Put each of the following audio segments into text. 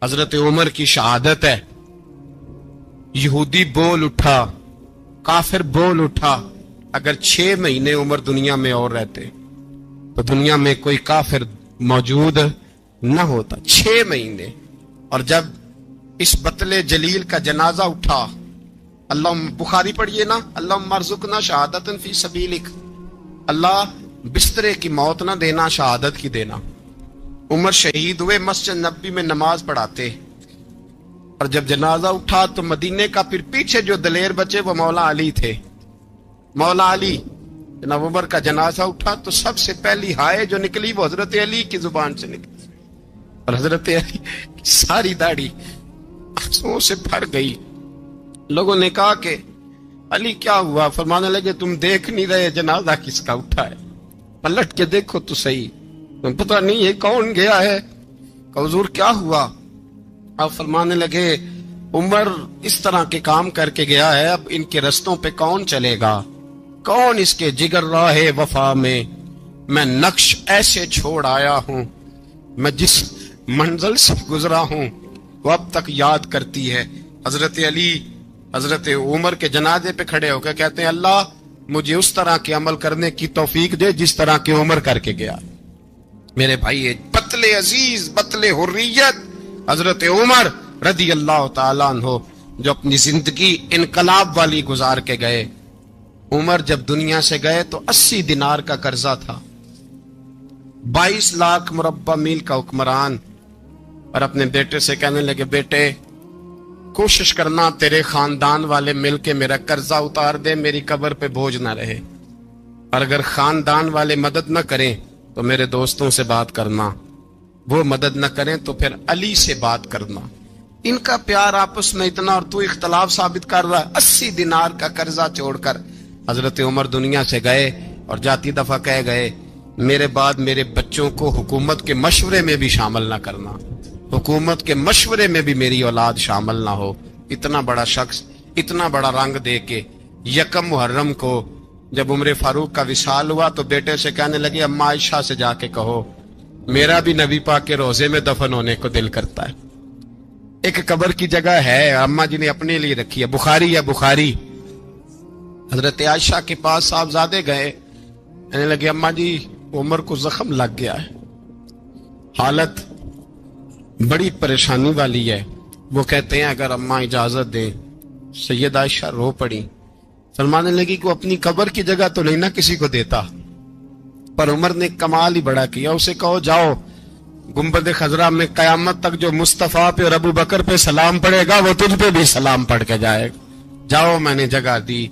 حضرت عمر کی شہادت ہے. یہودی بول اٹھا, کافر بول اٹھا, اگر 6 مہینے عمر دنیا میں اور رہتے تو دنیا میں کوئی کافر موجود نہ ہوتا. 6 مہینے. اور جب اس بطل جلیل کا جنازہ اٹھا, اللہ بخاری پڑھیے نا, اللہم ارزقنا شہادتا فی سبیلک, اللہ بسترے کی موت نہ دینا, شہادت کی دینا. عمر شہید ہوئے, مسجد نبی میں نماز پڑھاتے, اور جب جنازہ اٹھا تو مدینے کا پھر پیچھے جو دلیر بچے وہ مولا علی تھے. مولا علی, جناب عمر کا جنازہ اٹھا تو سب سے پہلی ہائے جو نکلی وہ حضرت علی کی زبان سے نکلی, اور حضرت علی کی ساری داڑھی آنسوؤں سے بھر گئی. لوگوں نے کہا کہ علی کیا ہوا؟ فرمانے لگے تم دیکھ نہیں رہے جنازہ کس کا اٹھا ہے, پلٹ کے دیکھو تو صحیح, تم پتہ نہیں یہ کون گیا ہے. کہ حضور کیا ہوا؟ آپ فرمانے لگے عمر اس طرح کے کام کر کے گیا ہے, اب ان کے رستوں پہ کون چلے گا؟ کون اس کے جگر راہ وفا میں نقش ایسے چھوڑ آیا ہوں, میں جس منزل سے گزرا ہوں وہ اب تک یاد کرتی ہے. حضرت علی حضرت عمر کے جنازے پہ کھڑے ہو کے کہتے ہیں اللہ مجھے اس طرح کے عمل کرنے کی توفیق دے جس طرح کے عمر کر کے گیا. میرے بھائی, بطل عزیز, بطل حریت حضرت عمر رضی اللہ تعالیٰ عنہ, جو اپنی زندگی انقلاب والی گزار کے گئے. عمر جب دنیا سے گئے تو 80 دینار کا قرضہ تھا, 22 لاکھ مربع میل کا حکمران, اور اپنے بیٹے سے کہنے لگے بیٹے کوشش کرنا تیرے خاندان والے مل کے میرا قرضہ اتار دے, میری قبر پہ بوجھ نہ رہے, اور اگر خاندان والے مدد نہ کریں تو میرے دوستوں سے بات کرنا, وہ مدد نہ کریں تو پھر علی سے بات کرنا. ان کا پیار آپس میں اتنا, اور تو اختلاف ثابت کر رہا ہے. 80 دینار کا قرضہ چھوڑ کر حضرت عمر دنیا سے گئے, اور جاتی دفعہ کہہ گئے میرے بعد میرے بچوں کو حکومت کے مشورے میں بھی شامل نہ کرنا, حکومت کے مشورے میں بھی میری اولاد شامل نہ ہو. اتنا بڑا شخص اتنا بڑا رنگ دے کے 1 محرم کو جب عمر فاروق کا وصال ہوا تو بیٹے سے کہنے لگے اماں عائشہ سے جا کے کہو میرا بھی نبی پاک کے روزے میں دفن ہونے کو دل کرتا ہے. ایک قبر کی جگہ ہے اماں جی نے اپنے لیے رکھی ہے, بخاری ہے بخاری. حضرت عائشہ کے پاس صاحبزادے گئے, کہنے لگے اماں جی عمر کو زخم لگ گیا ہے, حالت بڑی پریشانی والی ہے. وہ کہتے ہیں اگر اماں اجازت دیں. سید عائشہ رو پڑی, فرمانے لگی کہ اپنی قبر کی جگہ تو نہیں نہ کسی کو دیتا, پر عمر نے کمال ہی بڑا کیا. اسے کہو جاؤ گنبد خضرا میں قیامت تک جو مصطفیٰ پہ اور ابو بکر پہ سلام پڑے گا وہ تجھ پہ بھی سلام پڑھ کے جائے گا, جاؤ میں نے جگہ دی.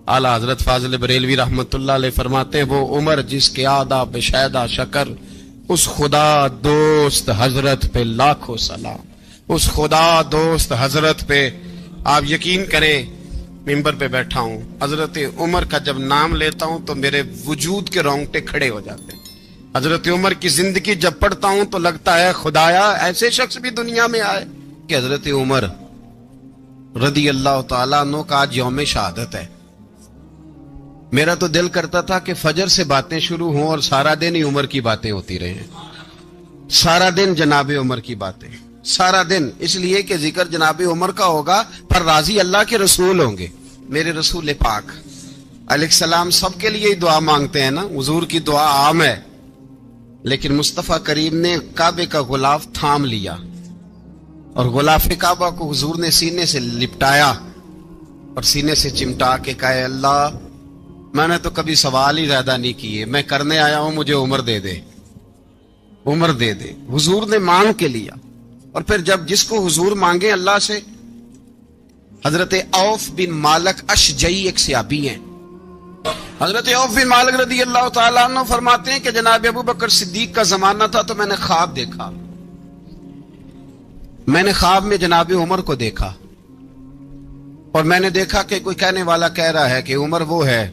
اعلیٰ حضرت فاضل بریلوی رحمت اللہ علیہ فرماتے ہیں وہ عمر جس کے آداب شیدہ شکر, اس خدا دوست حضرت پہ لاکھوں سلام, اس خدا دوست حضرت پہ. آپ یقین کریں ممبر پہ بیٹھا ہوں, حضرت عمر کا جب نام لیتا ہوں تو میرے وجود کے رونگٹے کھڑے ہو جاتے ہیں. حضرت عمر کی زندگی جب پڑھتا ہوں تو لگتا ہے خدایا ایسے شخص بھی دنیا میں آئے. کہ حضرت عمر رضی اللہ تعالیٰ عنہ کا آج یوم شہادت ہے. میرا تو دل کرتا تھا کہ فجر سے باتیں شروع ہوں اور سارا دن ہی عمر کی باتیں ہوتی رہیں, سارا دن جناب عمر کی باتیں, سارا دن. اس لیے کہ ذکر جناب عمر کا ہوگا پر راضی اللہ کے رسول ہوں گے. میرے رسول پاک علیہ السلام سب کے لیے ہی دعا مانگتے ہیں نا, حضور کی دعا عام ہے, لیکن مصطفیٰ کریم نے کعبے کا غلاف تھام لیا اور غلاف کعبہ کو حضور نے سینے سے لپٹایا اور سینے سے چمٹا کے کہا اللہ میں نے تو کبھی سوال ہی زیادہ نہیں کیے, میں کرنے آیا ہوں, مجھے عمر دے دے, عمر دے دے. حضور نے مانگ کے لیا. اور پھر جب جس کو حضور مانگے اللہ سے, حضرت عوف بن مالک اشجعی ایک صحابی ہیں, حضرت عوف بن مالک رضی اللہ تعالیٰ عنہ فرماتے ہیں کہ جناب ابو بکر صدیق کا زمانہ تھا تو میں نے خواب دیکھا, میں نے خواب میں جناب عمر کو دیکھا, اور میں نے دیکھا کہ کوئی کہنے والا کہہ رہا ہے کہ عمر وہ ہے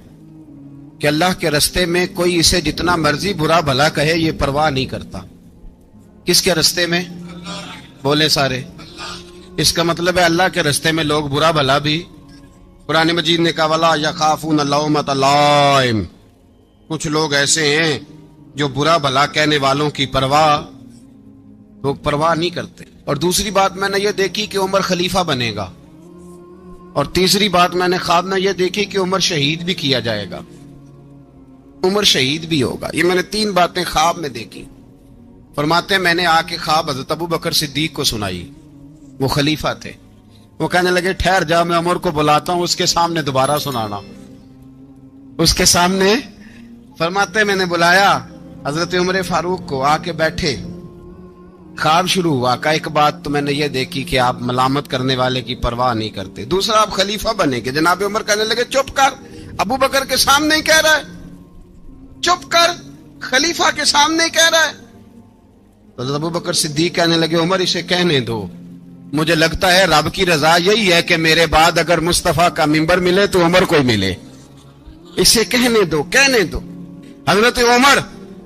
کہ اللہ کے رستے میں کوئی اسے جتنا مرضی برا بھلا کہے یہ پرواہ نہیں کرتا. کس کے رستے میں؟ بولے سارے. اس کا مطلب ہے اللہ کے رستے میں لوگ برا بھلا بھی. قرآن مجید نے کہا وَلَا يَخَافُونَ لَوْمَةَ لَائِمٍ, کچھ لوگ ایسے ہیں جو برا بھلا کہنے والوں کی پرواہ نہیں کرتے. اور دوسری بات میں نے یہ دیکھی کہ عمر خلیفہ بنے گا، اور تیسری بات میں نے خواب میں یہ دیکھی کہ عمر شہید بھی کیا جائے گا، عمر شہید بھی ہوگا۔ یہ میں نے 3 باتیں خواب میں دیکھی۔ فرماتے ہیں میں نے آ کے خواب حضرت ابو بکر صدیق کو سنائی، وہ خلیفہ تھے۔ وہ کہنے لگے ٹھہر جا، میں عمر کو بلاتا ہوں، اس کے سامنے دوبارہ سنانا، اس کے سامنے۔ فرماتے ہیں میں نے بلایا حضرت عمر فاروق کو، آ کے بیٹھے، خواب شروع ہوا۔ کا ایک بات تو میں نے یہ دیکھی کہ آپ ملامت کرنے والے کی پرواہ نہیں کرتے، دوسرا آپ خلیفہ بنے گے۔ جناب عمر کہنے لگے چپ کر، ابو بکر کے سامنے ہی کہہ رہا ہے، چپ کر، خلیفہ کے سامنے ہی کہہ رہا ہے۔ حضرت ابو بکر صدیق کہنے لگے عمر اسے کہنے دو، مجھے لگتا ہے رب کی رضا یہی ہے کہ میرے بعد اگر مصطفیٰ کا منبر ملے تو عمر کو ہی ملے، اسے کہنے دو، کہنے دو۔ حضرت عمر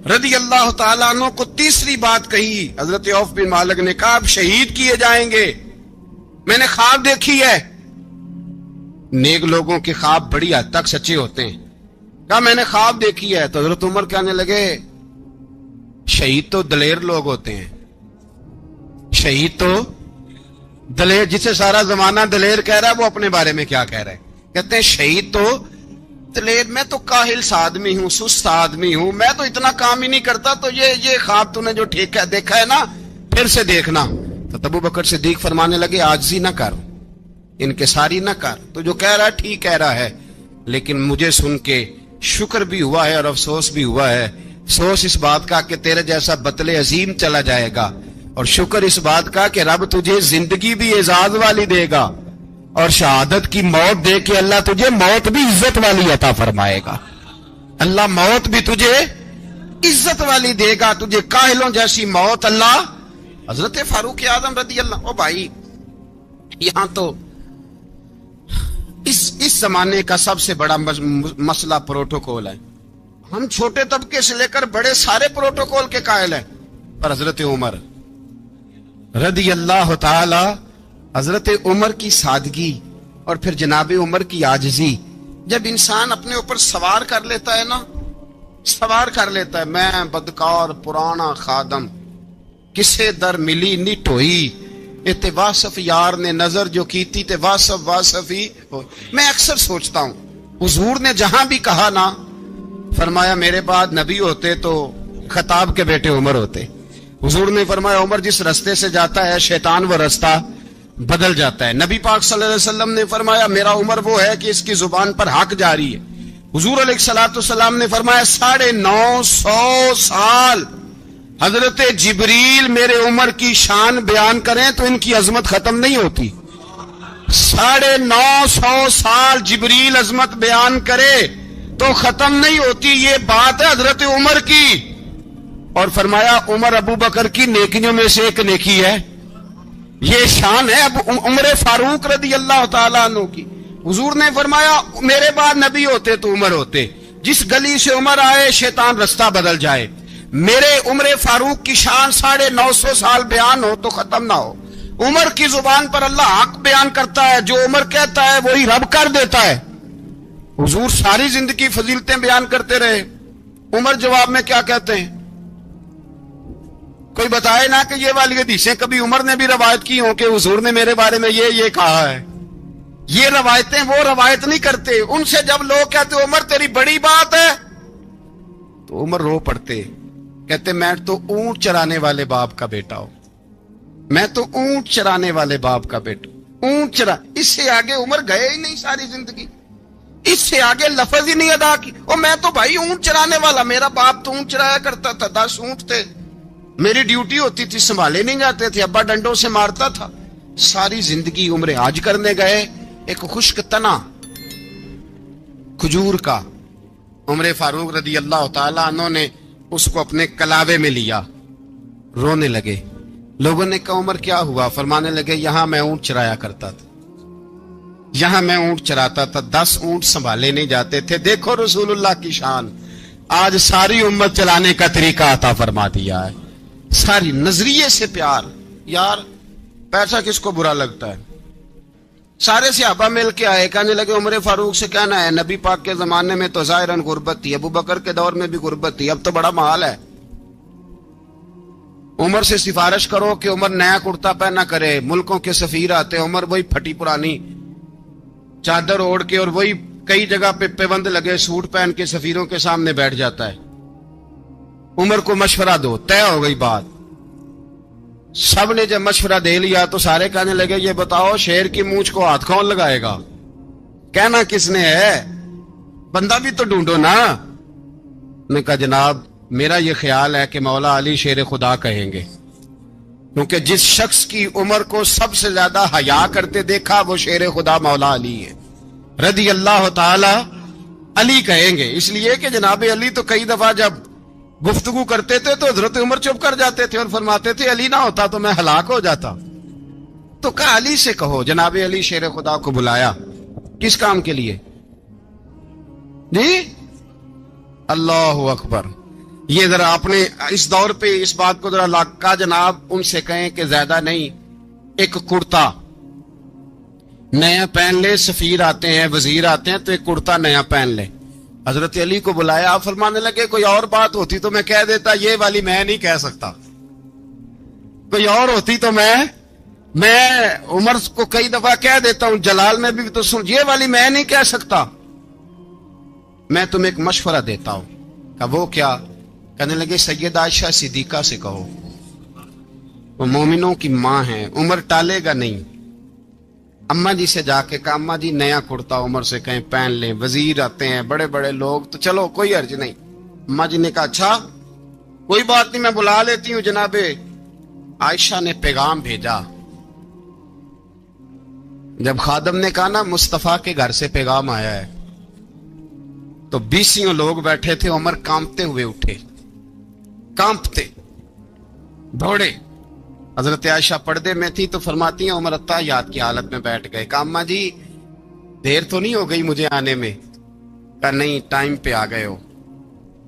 رضی اللہ تعالیٰ عنہ کو تیسری بات کہی۔ حضرت عوف بن مالک نے کہا آپ شہید کیے جائیں گے، میں نے خواب دیکھی ہے۔ نیک لوگوں کے خواب بڑی حد تک سچے ہوتے ہیں۔ کہا میں نے خواب دیکھی ہے۔ تو حضرت عمر کہنے لگے شہید تو دلیر لوگ ہوتے ہیں، شہید تو دلیر، جسے سارا زمانہ دلیر کہہ رہا ہے وہ اپنے بارے میں کیا کہہ رہا ہے؟ کہتے ہیں شہید تو دلیر، میں تو کاہل سا آدمی ہوں، سست آدمی ہوں، میں تو اتنا کام ہی نہیں کرتا، تو یہ خواب تو نے جو دیکھا ہے نا پھر سے دیکھنا۔ تو ابو بکر صدیق فرمانے لگے عاجزی نہ کر، انکساری نہ کر، تو جو کہہ رہا ہے ٹھیک کہہ رہا ہے، لیکن مجھے سن کے شکر بھی ہوا ہے اور افسوس بھی ہوا ہے۔ افسوس اس بات کا کہ تیرے جیسا بطل عظیم چلا جائے گا، اور شکر اس بات کا کہ رب تجھے زندگی بھی اعزاز والی دے گا، اور شہادت کی موت دے کے اللہ تجھے موت بھی عزت والی عطا فرمائے گا۔ اللہ موت بھی تجھے عزت والی دے گا، تجھے کاہلوں جیسی موت اللہ۔ حضرت فاروق اعظم رضی اللہ، او بھائی یہاں تو اس زمانے کا سب سے بڑا مسئلہ پروٹوکول ہے۔ ہم چھوٹے طبقے سے لے کر بڑے سارے پروٹوکول کے قائل ہیں، پر حضرت عمر رضی اللہ تعالی، حضرت عمر کی سادگی اور پھر جناب عمر کی عاجزی، جب انسان اپنے اوپر سوار کر لیتا ہے نا، سوار کر لیتا ہے، میں بدکار پرانا خادم، کسے در ملی نٹ ہوئی، تے واصف یار نے نظر جو کیتی تے واصف ہی ہو۔ میں اکثر سوچتا ہوں حضور نے جہاں بھی کہا نا، فرمایا میرے بعد نبی ہوتے تو خطاب کے بیٹے عمر ہوتے۔ حضور نے فرمایا عمر جس رستے سے جاتا ہے شیطان وہ رستہ بدل جاتا ہے۔ نبی پاک صلی اللہ علیہ وسلم نے فرمایا میرا عمر وہ ہے کہ اس کی زبان پر حق جاری ہے۔ حضور علیہ السلام نے فرمایا 950 سال حضرت جبریل میرے عمر کی شان بیان کریں تو ان کی عظمت ختم نہیں ہوتی۔ 950 سال جبریل عظمت بیان کرے تو ختم نہیں ہوتی۔ یہ بات ہے حضرت عمر کی، اور فرمایا عمر ابو بکر کی نیکیوں میں سے ایک نیکی ہے، یہ شان ہے اب عمر فاروق رضی اللہ تعالیٰ عنہ کی۔ حضور نے فرمایا میرے بعد نبی ہوتے تو عمر ہوتے، جس گلی سے عمر آئے شیطان رستہ بدل جائے۔ میرے عمر فاروق کی شان 950 سال بیان ہو تو ختم نہ ہو۔ عمر کی زبان پر اللہ حق بیان کرتا ہے، جو عمر کہتا ہے وہی رب کر دیتا ہے۔ حضور ساری زندگی فضیلتیں بیان کرتے رہے، عمر جواب میں کیا کہتے ہیں؟ کوئی بتائے نا کہ یہ والی حدیثیں کبھی عمر نے بھی روایت کی ہوں کہ حضور نے میرے بارے میں یہ کہا ہے۔ یہ روایتیں وہ روایت نہیں کرتے، ان سے جب لوگ کہتے عمر تیری بڑی بات ہے تو عمر رو پڑتے، کہتے میں تو اونٹ چرانے والے باپ کا بیٹا ہوں، میں تو اونٹ چرانے والے باپ کا بیٹا، اونٹ چرا۔ اس سے آگے عمر گئے ہی نہیں ساری زندگی، اس سے آگے لفظ ہی نہیں ادا کی۔ اور میں تو بھائی اونٹ چرانے والا، میرا باپ تو اونٹ چرایا کرتا تھا، 10 اونٹ تھے، میری ڈیوٹی ہوتی تھی، سنبھالے نہیں جاتے تھے، ابا ڈنڈوں سے مارتا تھا۔ ساری زندگی عمر حج کرنے گئے، ایک خشک تنا کھجور کا عمر فاروق رضی اللہ تعالیٰ عنہ نے اس کو اپنے کلاوے میں لیا، رونے لگے۔ لوگوں نے کہا عمر کیا ہوا؟ فرمانے لگے یہاں میں اونٹ چرایا کرتا تھا، یہاں میں اونٹ چراتا تھا، 10 اونٹ سنبھالے نہیں جاتے تھے۔ دیکھو رسول اللہ کی شان، آج ساری امت چلانے کا طریقہ عطا فرما دیا ہے، ساری نظریے سے پیار۔ یار پیسہ کس کو برا لگتا ہے؟ سارے صحابہ مل کے آئے، کہنے لگے عمر فاروق سے کہنا ہے نبی پاک کے زمانے میں تو ظاہراً غربت تھی، ابو بکر کے دور میں بھی غربت تھی، اب تو بڑا محال ہے۔ عمر سے سفارش کرو کہ عمر نیا کرتا پہنا کرے. ملکوں کے سفیر آتے, عمر وہی پھٹی پرانی چادر اوڑھ کے اور وہی کئی جگہ پہ پیوند لگے سوٹ پہن کے سفیروں کے سامنے بیٹھ جاتا ہے. عمر کو مشورہ دو, طے ہو گئی بات. سب نے جب مشورہ دے لیا تو سارے کہنے لگے یہ بتاؤ شیر کی مونچھ کو ہاتھ کون لگائے گا؟ کہنا کس نے ہے؟ بندہ بھی تو ڈھونڈو نا. نے کہا جناب میرا یہ خیال ہے کہ مولا علی شیر خدا کہیں گے, کیونکہ جس شخص کی عمر کو سب سے زیادہ حیا کرتے دیکھا وہ شیر خدا مولا علی ہے رضی اللہ تعالی. علی کہیں گے اس لیے کہ جناب علی تو کئی دفعہ جب گفتگو کرتے تھے تو حضرت عمر چپ کر جاتے تھے اور فرماتے تھے علی نہ ہوتا تو میں ہلاک ہو جاتا. تو کہا علی سے کہو. جناب علی شیر خدا کو بلایا. کس کام کے لیے جی؟ اللہ اکبر. یہ ذرا اپنے اس دور پہ اس بات کو ذرا لاکا جناب ان سے کہیں کہ زیادہ نہیں ایک کرتا نیا پہن لے. سفیر آتے ہیں وزیر آتے ہیں تو ایک کرتا نیا پہن لے. حضرت علی کو بلایا. آپ فرمانے لگے کوئی اور بات ہوتی تو میں کہہ دیتا, یہ والی میں نہیں کہہ سکتا. کوئی اور ہوتی تو میں عمر کو کئی دفعہ کہہ دیتا ہوں, جلال میں بھی تو سن, یہ والی میں نہیں کہہ سکتا. میں تمہیں ایک مشورہ دیتا ہوں. کہ وہ کیا؟ کہنے لگے سیدہ عائشہ صدیقہ سے کہو, وہ مومنوں کی ماں ہیں, عمر ٹالے گا نہیں. اماں جی سے جا کے کہا اماں جی نیا کرتا عمر سے کہیں پہن لیں. وزیر آتے ہیں بڑے بڑے لوگ تو چلو کوئی حرج نہیں. اماں جی نے کہا اچھا کوئی بات نہیں میں بلا لیتی ہوں. جناب عائشہ نے پیغام بھیجا. جب خادم نے کہا نا مصطفیٰ کے گھر سے پیغام آیا ہے, تو 20 لوگ بیٹھے تھے. عمر کانپتے ہوئے اٹھے, کانپتے دوڑے. حضرت عائشہ پردے میں تھی تو فرماتی ہیں عمر اتحیات کی حالت میں بیٹھ گئے. کہا اماں جی دیر تو نہیں ہو گئی مجھے آنے میں؟ کہا نہیں ٹائم پہ آ گئے ہو.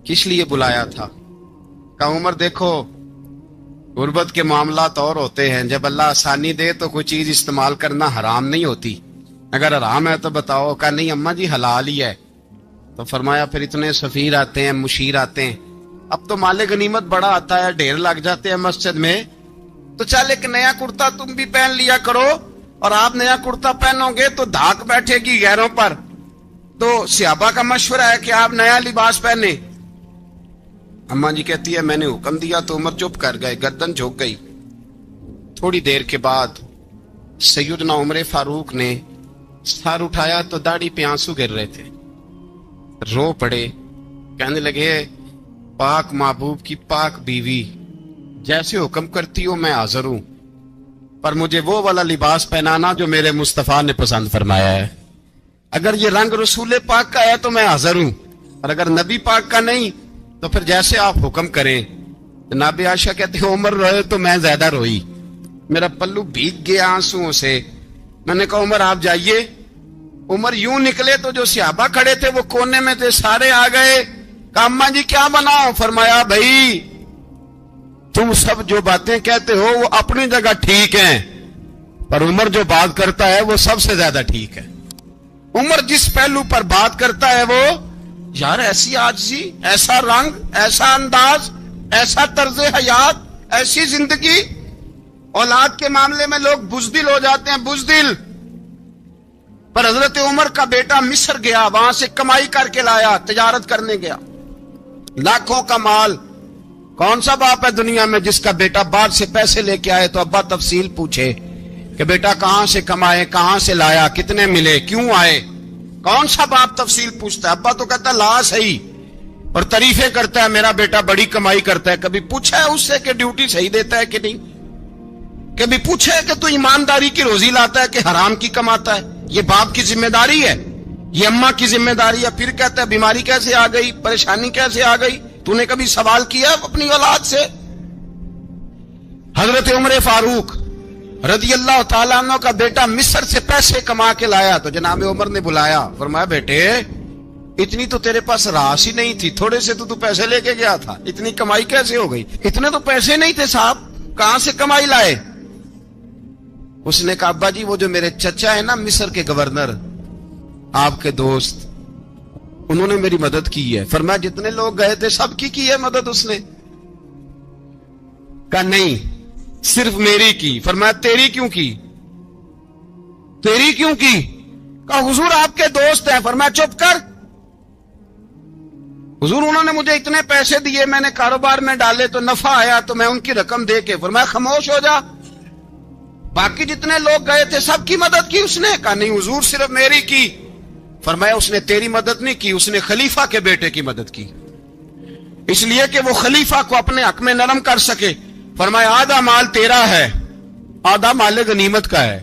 کس لیے بلایا تھا؟ کہا عمر دیکھو غربت کے معاملات اور ہوتے ہیں, جب اللہ آسانی دے تو کوئی چیز استعمال کرنا حرام نہیں ہوتی, اگر حرام ہے تو بتاؤ. کہا نہیں اماں جی حلال ہی ہے. تو فرمایا پھر اتنے سفیر آتے ہیں مشیر آتے ہیں, اب تو مال غنیمت بڑا آتا ہے, ڈھیر لگ جاتے ہیں مسجد میں, تو چل ایک نیا کرتا تم بھی پہن لیا کرو. اور آپ نیا کرتا پہنو گے تو دھاک بیٹھے گی غیروں پر. تو صحابہ کا مشورہ ہے کہ آپ نیا لباس پہنے. اماں جی کہتی ہے میں نے حکم دیا تو عمر چپ کر گئے, گردن جھک گئی. تھوڑی دیر کے بعد سیدنا عمر فاروق نے سر اٹھایا تو داڑھی پہ آنسو گر رہے تھے, رو پڑے. کہنے لگے پاک محبوب کی پاک بیوی جیسے حکم کرتی ہو میں حاضر ہوں, پر مجھے وہ والا لباس پہنانا جو میرے مصطفیٰ نے پسند فرمایا ہے. اگر یہ رنگ رسول پاک کا ہے تو میں حاضر ہوں, اور اگر نبی پاک کا نہیں تو پھر جیسے آپ حکم کریں. جناب عائشہ کہتے ہیں عمر روئے تو میں زیادہ روئی, میرا پلو بھیگ گیا آنسوؤں سے. میں نے کہا عمر آپ جائیے. عمر یوں نکلے تو جو صحابہ کھڑے تھے وہ کونے میں تھے, سارے آ گئے. کہا اماں جی کیا بناؤ؟ فرمایا بھائی تم سب جو باتیں کہتے ہو وہ اپنی جگہ ٹھیک ہیں, پر عمر جو بات کرتا ہے وہ سب سے زیادہ ٹھیک ہے. عمر جس پہلو پر بات کرتا ہے وہ یار ایسی عاجزی, ایسا رنگ, ایسا انداز, ایسا طرز حیات, ایسی زندگی. اولاد کے معاملے میں لوگ بزدل ہو جاتے ہیں, بزدل. پر حضرت عمر کا بیٹا مصر گیا, وہاں سے کمائی کر کے لایا, تجارت کرنے گیا, لاکھوں کا مال. کون سا باپ ہے دنیا میں جس کا بیٹا باپ سے پیسے لے کے آئے تو ابا تفصیل پوچھے کہ بیٹا کہاں سے کمائے, کہاں سے لایا, کتنے ملے, کیوں آئے؟ کون سا باپ تفصیل پوچھتا ہے؟ ابا تو کہتا لا صحیح اور تعریفیں کرتا ہے میرا بیٹا بڑی کمائی کرتا ہے. کبھی پوچھا ہے اس سے کہ ڈیوٹی صحیح دیتا ہے کہ نہیں؟ کبھی پوچھا ہے کہ تو ایمانداری کی روزی لاتا ہے کہ حرام کی کماتا ہے؟ یہ باپ کی ذمہ داری ہے, یہ اماں کی ذمہ داری ہے. پھر کہتا ہے بیماری کیسے آ گئی, پریشانی کیسے آ گئی؟ تو نے کبھی سوال کیا اپنی اولاد سے؟ حضرت عمر فاروق رضی اللہ تعالیٰ عنہ کا بیٹا مصر سے پیسے کما کے لایا تو جناب عمر نے بلایا, فرمایا بیٹے اتنی تو تیرے پاس راس ہی نہیں تھی, تھوڑے سے تو پیسے لے کے گیا تھا, اتنی کمائی کیسے ہو گئی؟ اتنے تو پیسے نہیں تھے صاحب, کہاں سے کمائی لائے؟ اس نے کہا ابا جی وہ جو میرے چچا ہے نا مصر کے گورنر, آپ کے دوست, انہوں نے میری مدد کی ہے. فرمایا جتنے لوگ گئے تھے سب کی ہے مدد اس نے. کہا نہیں صرف میری کی. فرمایا تیری کیوں کی؟ تیری کیوں کی؟ کہا حضور آپ کے دوست ہیں. فرمایا چپ کر حضور انہوں نے مجھے اتنے پیسے دیے, میں نے کاروبار میں ڈالے تو نفع آیا تو میں ان کی رقم دے کے. فرمایا خاموش ہو جا, باقی جتنے لوگ گئے تھے سب کی مدد کی اس نے؟ کہا نہیں حضور صرف میری کی. فرمایا اس نے تیری مدد نہیں کی, اس نے خلیفہ کے بیٹے کی مدد کی, اس لیے کہ وہ خلیفہ کو اپنے حق میں نرم کر سکے. فرمایا آدھا مال تیرا ہے, آدھا مال غنیمت کا ہے,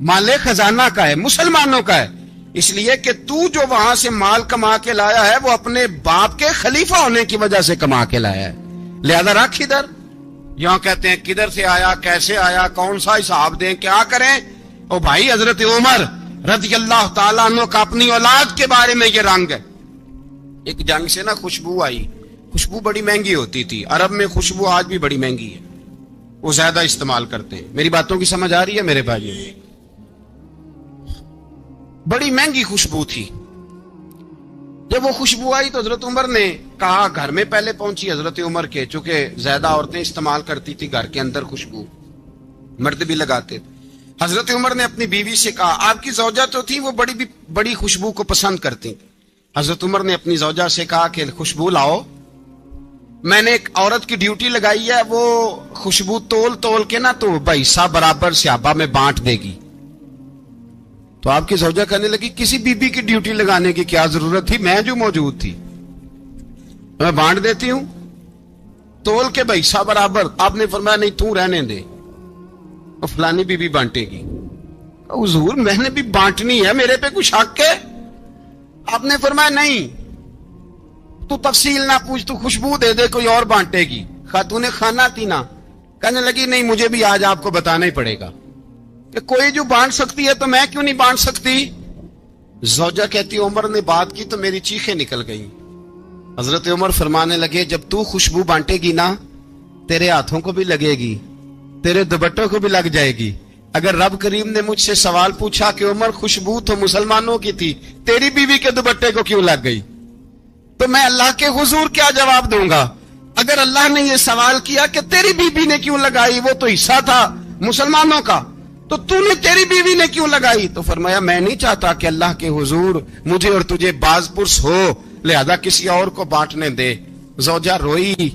مال خزانہ کا ہے, مسلمانوں کا ہے, اس لیے کہ تو جو وہاں سے مال کما کے لایا ہے وہ اپنے باپ کے خلیفہ ہونے کی وجہ سے کما کے لایا ہے, لہذا رکھ ادھر. یہاں کہتے ہیں کدھر سے آیا, کیسے آیا, کون سا حساب دیں, کیا کریں؟ او بھائی حضرت عمر رضی اللہ تعالیٰ عنہ کا اپنی اولاد کے بارے میں یہ رنگ ہے. ایک جنگ سے نا خوشبو آئی, خوشبو بڑی مہنگی ہوتی تھی, عرب میں خوشبو آج بھی بڑی مہنگی ہے, وہ زیادہ استعمال کرتے ہیں. میری باتوں کی سمجھ آ رہی ہے میرے بھائی؟ بڑی مہنگی خوشبو تھی. جب وہ خوشبو آئی تو حضرت عمر نے کہا, گھر میں پہلے پہنچی حضرت عمر کے, چونکہ زیادہ عورتیں استعمال کرتی تھی گھر کے اندر خوشبو, مرد بھی لگاتے تھے. حضرت عمر نے اپنی بیوی سے کہا, آپ کی زوجہ تو تھی وہ بڑی خوشبو کو پسند کرتی. حضرت عمر نے اپنی زوجہ سے کہا کہ خوشبو لاؤ, میں نے ایک عورت کی ڈیوٹی لگائی ہے, وہ خوشبو تول تول کے نا تو بھائیسا برابر صحابہ میں بانٹ دے گی. تو آپ کی زوجہ کہنے لگی کسی بی بی کی ڈیوٹی لگانے کی کیا ضرورت تھی, میں جو موجود تھی میں بانٹ دیتی ہوں تول کے بھائیسا برابر. آپ نے فرمایا نہیں تو رہنے دے, فلانی بی بی بانٹے گی. حضور میں نے بھی بانٹنی ہے, میرے پہ کچھ حق ہے؟ آپ نے فرمایا نہیں, تو تفصیل نہ پوچھ, تو خوشبو دے دے, کوئی اور بانٹے گی. خاتون کھانا تھی نا, کہنے لگی نہیں مجھے بھی آج آپ کو بتانا ہی پڑے گا کہ کوئی جو بانٹ سکتی ہے تو میں کیوں نہیں بانٹ سکتی. زوجہ کہتی عمر نے بات کی تو میری چیخیں نکل گئیں. حضرت عمر فرمانے لگے جب تو خوشبو بانٹے گی نا تیرے ہاتھوں کو بھی لگے گی, تیرے دوپٹوں کو بھی لگ جائے گی. اگر رب کریم نے مجھ سے سوال پوچھا کہ عمر خوشبو تو مسلمانوں کی تھی, تیری بیوی کے دوپٹے کو کیوں لگ گئی, تو میں اللہ کے حضور کیا جواب دوں گا؟ اگر اللہ نے یہ سوال کیا کہ تیری بیوی نے کیوں لگائی, وہ تو حصہ تھا مسلمانوں کا, تو نے تیری بیوی نے کیوں لگائی؟ تو فرمایا میں نہیں چاہتا کہ اللہ کے حضور مجھے اور تجھے باز پرس ہو, لہذا کسی اور کو بانٹنے دے. زوجہ روئی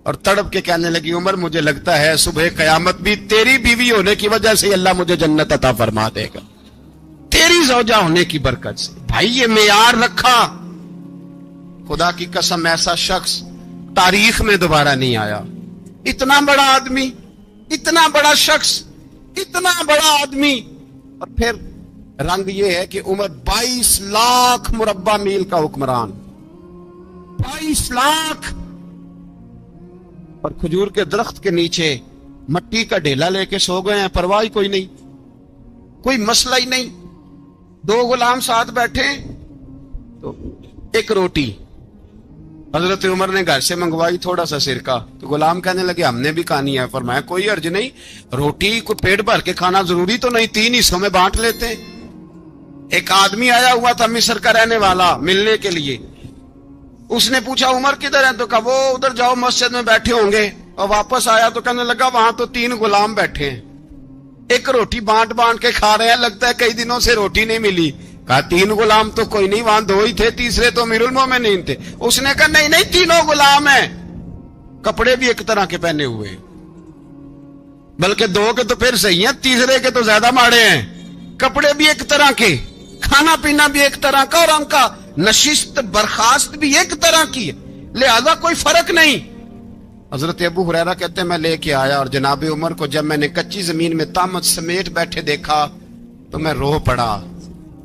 اور تڑپ کے کہنے لگی عمر مجھے لگتا ہے صبح قیامت بھی تیری بیوی ہونے کی وجہ سے اللہ مجھے جنت عطا فرما دے گا, تیری زوجہ ہونے کی برکت سے. بھائی یہ معیار رکھا, خدا کی قسم ایسا شخص تاریخ میں دوبارہ نہیں آیا. اتنا بڑا آدمی, اتنا بڑا شخص, اتنا بڑا آدمی, اور پھر رنگ یہ ہے کہ عمر 22 لاکھ مربع میل کا حکمران, 22 لاکھ, اور کھجور کے درخت کے نیچے مٹی کا ڈھیلا لے کے سو گئے ہیں, پرواہ کوئی نہیں, کوئی مسئلہ ہی نہیں. 2 غلام ساتھ بیٹھے تو ایک روٹی حضرت عمر نے گھر سے منگوائی, تھوڑا سا سرکہ, تو غلام کہنے لگے ہم نے بھی کھانی ہے. فرمایا کوئی حرج نہیں, روٹی کو پیٹ بھر کے کھانا ضروری تو نہیں, 3 حصوں میں بانٹ لیتے ہیں. ایک آدمی آیا ہوا تھا مصر کا رہنے والا ملنے کے لیے, اس نے پوچھا عمر کدھر ہے, تو کہا وہ ادھر جاؤ مسجد میں بیٹھے ہوں گے. اور واپس آیا تو کہنے لگا وہاں تو 3 غلام بیٹھے ہیں, ایک روٹی بانٹ بانٹ کے کھا رہے ہیں, لگتا ہے کئی دنوں سے روٹی نہیں ملی. کہا 3 غلام تو کوئی نہیں, وہاں 2 ہی تھے, تیسرے تو امیر المومنین تھے. اس نے کہا نہیں نہیں 3 غلام ہیں, کپڑے بھی ایک طرح کے پہنے ہوئے, بلکہ 2 کے تو پھر صحیح ہیں, تیسرے کے تو زیادہ ماڑے ہیں. کپڑے بھی ایک طرح کے, کھانا پینا بھی ایک طرح کا, اور ان کا نشست برخاست بھی ایک طرح کی ہے, لہذا کوئی فرق نہیں. حضرت ابو ہریرہ کہتے ہیں میں لے کے آیا, اور جناب عمر کو جب میں نے کچی زمین میں تامت سمیٹ بیٹھے دیکھا تو میں رو پڑا.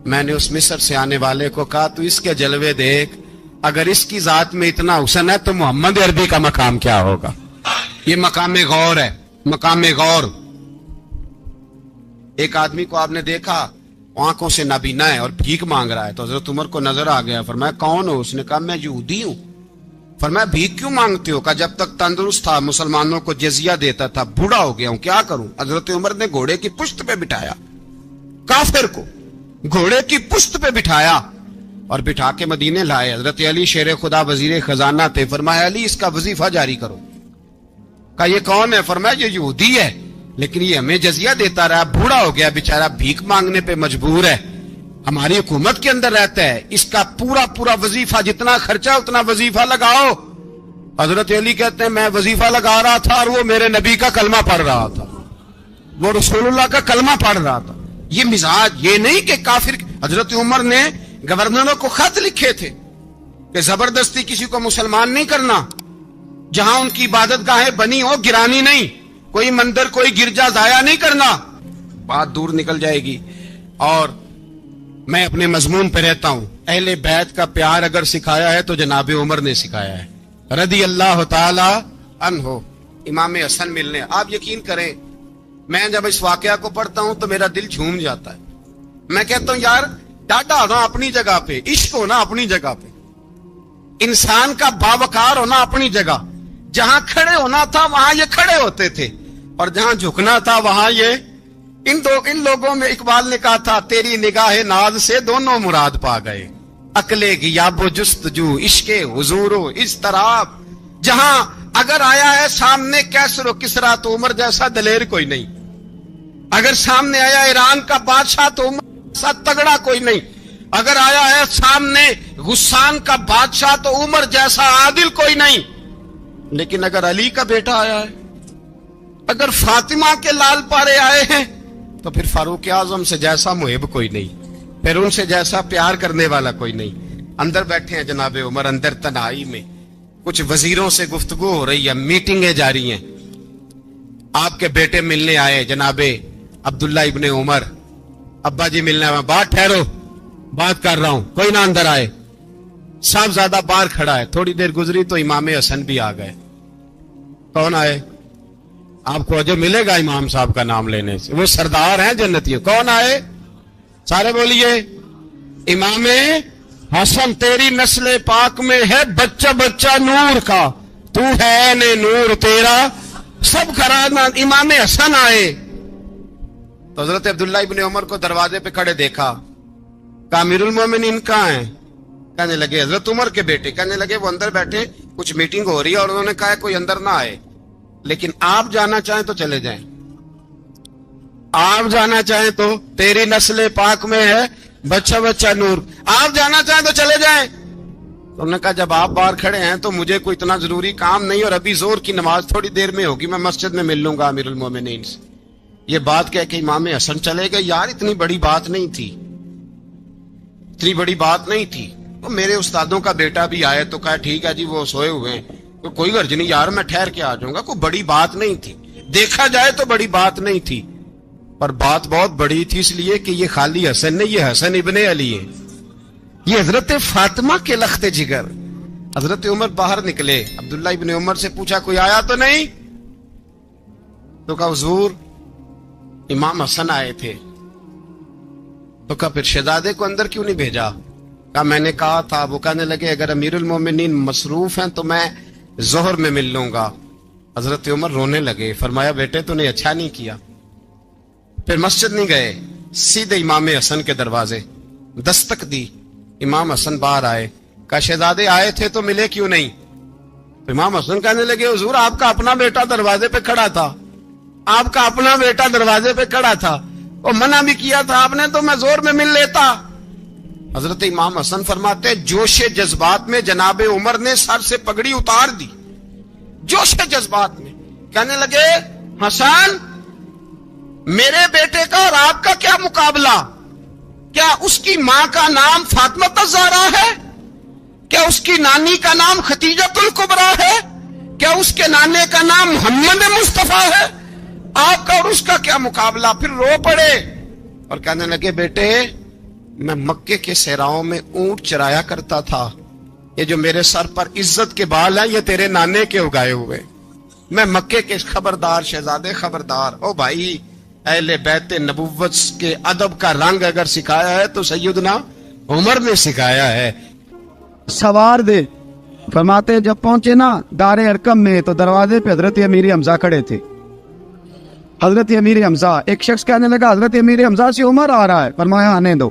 میں نے اس مصر سے آنے والے کو کہا تو اس کے جلوے دیکھ, اگر اس کی ذات میں اتنا حسن ہے تو محمد عربی کا مقام کیا ہوگا. یہ مقام غور ہے, مقام غور. ایک آدمی کو آپ نے دیکھا آنکھوں سے نابینا ہے اور بھیک مانگ رہا ہے, تو حضرت عمر کو نظر آ گیا. فرمایا کون ہو؟ اس نے کہا میں یہودی ہوں. فرمایا بھیک کیوں مانگتے ہو؟ کہا جب تک تندرست تھا مسلمانوں کو جزیہ دیتا تھا, بوڑھا ہو گیا ہوں کیا کروں. حضرت عمر نے گھوڑے کی پشت پہ بٹھایا, کافر کو گھوڑے کی پشت پہ بٹھایا اور بٹھا کے مدینے لائے. حضرت علی شیر خدا وزیر خزانہ تھے. فرمایا علی اس کا وظیفہ جاری کرو. کہا یہ کون ہے؟ فرمایا یہ یہودی ہے، لیکن یہ ہمیں جزیہ دیتا رہا، بوڑھا ہو گیا بیچارہ، بھیک مانگنے پہ مجبور ہے، ہماری حکومت کے اندر رہتا ہے، اس کا پورا وظیفہ جتنا خرچہ اتنا وظیفہ لگاؤ۔ حضرت علی کہتے ہیں میں وظیفہ لگا رہا تھا اور وہ میرے نبی کا کلمہ پڑھ رہا تھا، وہ رسول اللہ کا کلمہ پڑھ رہا تھا۔ یہ مزاج، یہ نہیں کہ کافر۔ حضرت عمر نے گورنروں کو خط لکھے تھے کہ زبردستی کسی کو مسلمان نہیں کرنا، جہاں ان کی عبادت گاہیں بنی ہو گرانی نہیں، کوئی مندر کوئی گرجا ضائع نہیں کرنا۔ بات دور نکل جائے گی، اور میں اپنے مضمون پہ رہتا ہوں۔ اہل بیت کا پیار اگر سکھایا ہے تو جناب عمر نے سکھایا ہے رضی اللہ تعالی عنہ۔ امام حسن ملنے، آپ یقین کریں میں جب اس واقعہ کو پڑھتا ہوں تو میرا دل جھوم جاتا ہے۔ میں کہتا ہوں یار ڈاڈا ہونا اپنی جگہ پہ، عشق ہونا اپنی جگہ پہ، انسان کا باوقار ہونا اپنی جگہ، جہاں کھڑے ہونا تھا وہاں یہ کھڑے ہوتے تھے، اور جہاں جھکنا تھا وہاں یہ ان لوگوں میں اقبال نے کہا تھا تیری نگاہ ناز سے دونوں مراد پا گئے، عقل غیاب و جستجو، عشق حضور و اضطراب۔ جہاں اگر آیا ہے سامنے کیسر و کسرا تو عمر جیسا دلیر کوئی نہیں، اگر سامنے آیا ایران کا بادشاہ تو عمر جیسا تگڑا کوئی نہیں، اگر آیا ہے سامنے غسان کا بادشاہ تو عمر جیسا عادل کوئی نہیں، لیکن اگر علی کا بیٹا آیا ہے، اگر فاطمہ کے لال پارے آئے ہیں تو پھر فاروق اعظم سے جیسا محب کوئی نہیں، پھر ان سے جیسا پیار کرنے والا کوئی نہیں۔ اندر بیٹھے ہیں جناب عمر، اندر تنہائی میں کچھ وزیروں سے گفتگو ہو رہی ہے، میٹنگیں جاری ہیں۔ آپ کے بیٹے ملنے آئے جناب عبداللہ ابن عمر، ابا جی ملنے آئے، بات ٹھہرو بات کر رہا ہوں، کوئی نہ اندر آئے۔ صاحبزادہ باہر کھڑا ہے، تھوڑی دیر گزری تو امام حسن بھی آ گئے۔ کون آئے؟ آپ کو اجر ملے گا امام صاحب کا نام لینے سے، وہ سردار ہیں جنتیوں۔ کون آئے؟ سارے بولیے امام حسن، تیری نسل پاک میں ہے بچہ بچہ نور کا، تو ہے نے نور تیرا سب گھرانہ۔ امام حسن آئے تو حضرت عبداللہ ابن عمر کو دروازے پہ کھڑے دیکھا، کہا امیر المومنین کہاں ہیں؟ کہنے لگے حضرت عمر کے بیٹے۔ کہنے لگے وہ اندر بیٹھے، کچھ میٹنگ ہو رہی ہے اور انہوں نے کہا کوئی اندر نہ آئے، لیکن آپ جانا چاہیں تو چلے جائیں، آپ جانا چاہیں تو، تیری نسل پاک میں ہے بچہ بچہ نور، آپ جانا چاہیں تو چلے جائیں۔ تو انہوں نے کہا جب آپ باہر کھڑے ہیں تو مجھے کوئی اتنا ضروری کام نہیں، اور ابھی زور کی نماز تھوڑی دیر میں ہوگی، میں مسجد میں مل لوں گا امیر المومنین سے۔ یہ بات کہہ کہ امام حسن چلے گئے۔ یار اتنی بڑی بات نہیں تھی، اتنی بڑی بات نہیں تھی۔ تو میرے استادوں کا بیٹا بھی آئے تو کہا ٹھیک ہے جی وہ سوئے ہوئے ہیں، تو کوئی غرض نہیں یار میں ٹھہر کے آ جاؤں گا، کوئی بڑی بات نہیں تھی، دیکھا جائے تو بڑی بات نہیں تھی، پر بات بہت بڑی تھی، اس لیے کہ یہ خالی حسن نہیں، یہ حسن ابن علی ہے، یہ حضرت فاطمہ کے لخت جگر۔ حضرت عمر باہر نکلے، عبداللہ ابن عمر سے پوچھا کوئی آیا تو نہیں؟ تو کہا حضور امام حسن آئے تھے۔ تو کہا پھر شہزادے کو اندر کیوں نہیں بھیجا؟ کہا میں نے کہا تھا۔ وہ کہنے لگے اگر امیر المومنین مصروف ہیں تو میں ظہر میں مل لوں گا۔ حضرت عمر رونے لگے، فرمایا بیٹے تو نے اچھا نہیں کیا۔ پھر مسجد نہیں گئے، سیدھے امام حسن کے دروازے دستک دی، امام حسن باہر آئے، کہا شہزادے آئے تھے تو ملے کیوں نہیں؟ امام حسن کہنے لگے حضور آپ کا اپنا بیٹا دروازے پہ کھڑا تھا، آپ کا اپنا بیٹا دروازے پہ کھڑا تھا، وہ منع بھی کیا تھا آپ نے تو میں زور میں مل لیتا۔ حضرت امام حسن فرماتے جوش جذبات میں جناب عمر نے سر سے پگڑی اتار دی، جوش جذبات میں کہنے لگے حسن میرے بیٹے کا اور آپ کا کیا مقابلہ؟ کیا اس کی ماں کا نام فاطمہ الزہرا ہے؟ کیا اس کی نانی کا نام خدیجۃ الکبریٰ ہے؟ کیا اس کے نانے کا نام محمد مصطفیٰ ہے؟ آپ کا اور اس کا کیا مقابلہ؟ پھر رو پڑے اور کہنے لگے بیٹے میں مکے کے صحراؤں میں اونٹ چرایا کرتا تھا، یہ جو میرے سر پر عزت کے بال ہیں یہ تیرے نانے کے اگائے ہوئے، میں مکے کے خبردار شہزادے خبردار۔ او بھائی اہل بیت نبوت کے ادب کا رنگ اگر سکھایا ہے تو سیدنا عمر نے سکھایا ہے۔ سوار دے فرماتے جب پہنچے نا دار ارقم میں تو دروازے پہ حضرت امیر حمزہ کھڑے تھے۔ حضرت امیر حمزہ، ایک شخص کہنے لگا حضرت امیر حمزہ سے عمر آ رہا ہے، فرمایا آنے دو۔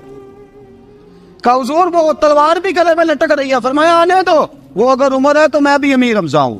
کہا حضور وہ تلوار بھی گلے میں لٹک رہی ہے، فرمایا آنے دو، وہ اگر عمر ہے تو میں بھی امیر حمزہ ہوں۔